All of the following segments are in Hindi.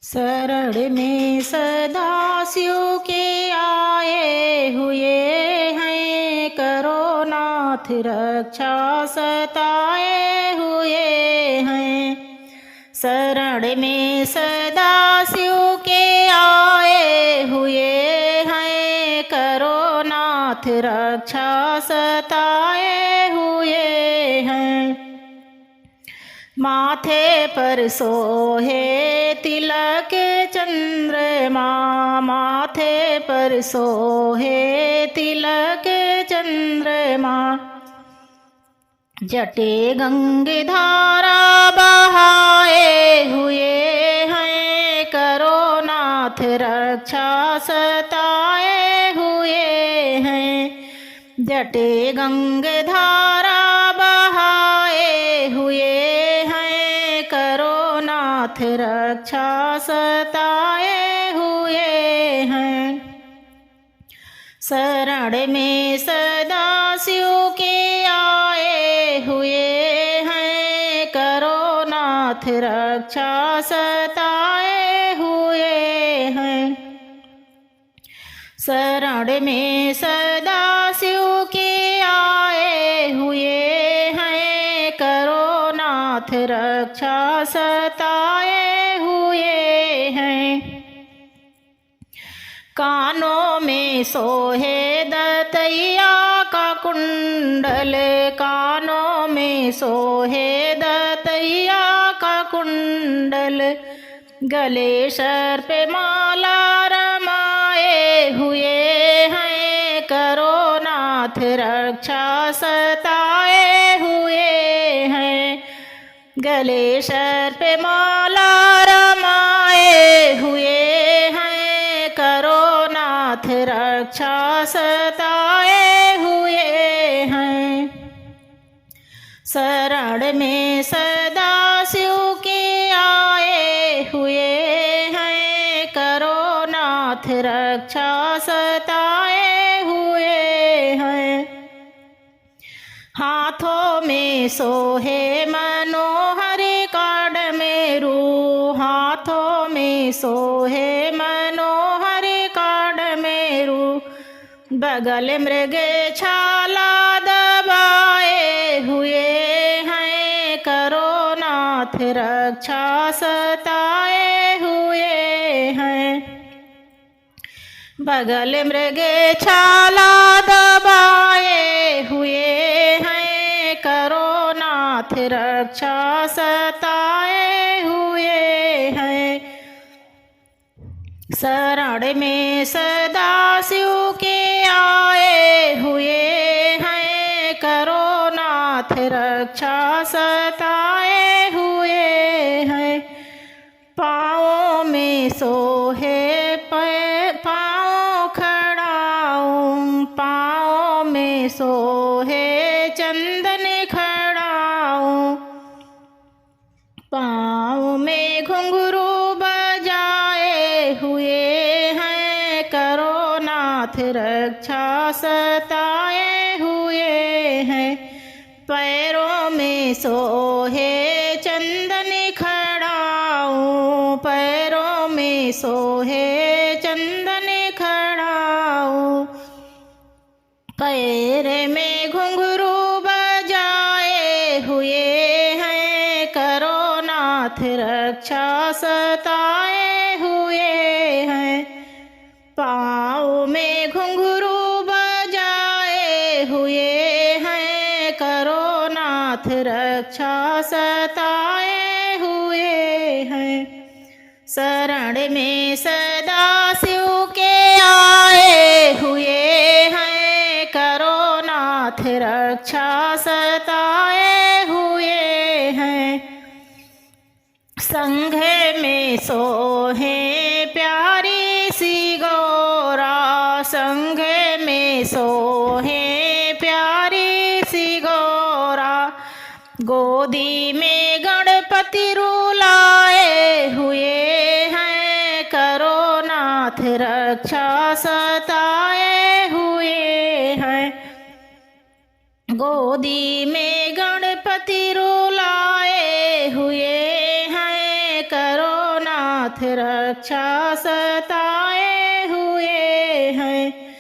शरण में सदाशिव के आए हुए हैं, करो नाथ रक्षा सताए हुए हैं। शरण में सदाशिव के आए हुए हैं, करो नाथ रक्षा सताए हुए हैं। माथे पर सोहे तिलक चंद्रमा, माथे पर सोहे तिलक चंद्रमा। जटे गंगाधारा बहाए हुए हैं, करो नाथ रक्षा सताए हुए हैं। जटे गंगाधारा बहाए हुए हैं, करो नाथ रक्षा सताए हुए हैं। शरण में सदाशिव के आए हुए हैं, करो नाथ रक्षा सताए हुए हैं। शरण में सदाशिव के आए हुए हैं, करो नाथ रक्षा सताए हुए हैं। कानों में सोहे दतैया का कुंडल, कानों में सोहे दतैया का कुंडल। गले सर पे माला रमाए हुए हैं, करो नाथ रक्षा सताए हुए हैं। गले सर पे माला रमाए हुए हैं, करो नाथ रक्षा सताए हुए हैं। शरण में सदाशिव के आए हुए हैं, करो नाथ रक्षा सताए हुए हैं। हाथों में सोहे मनोहर काडमेरू, हाथों में सोहे मनोहर काडमेरू। बगल मृग छाला दबाए हुए हैं, करो नाथ रक्षा सताए हुए हैं। बगल मृग छाला दबाए हुए हैं, करो नाथ रक्षा सताए हुए हैं। शरण में सदाशिव के आए हुए हैं, करो नाथ रक्षा सताए हुए हैं। पाँवों में सोहे पाँव खड़ाऊं, पाँवों में सोहे चंदन खड़ाऊं। पाँव में घुंघरू बजाए हुए हैं, करो नाथ रक्षा सताए हुए हैं। पैरों में सोहे चंदन खड़ाऊं, पैरों में सोहे चंदन खड़ाऊं। पैर में घुंघरू बजाए हुए हैं, करो नाथ रक्षा सताए हुए हैं। पाँव में घुंघरू बजाए हुए हैं, करो नाथ रक्षा सताए हुए हैं। शरण में सदाशिव के आए हुए हैं, करो नाथ रक्षा सताए हुए हैं। संघ में सोहे प्यारी सी गौरा, संघ में सोहे प्यारी सी गौरा। गोदी में गणपति रुलाए हुए हैं, करो नाथ रक्षा सताए हुए हैं। गोदी में गणपति रुलाए हुए हैं, करो नाथ रक्षा सताए हुए हैं।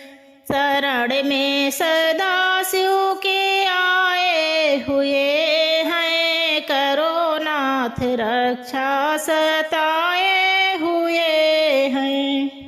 शरण में सदा शिव के आए हुए हैं। करो नाथ रक्षा सताए हुए हैं।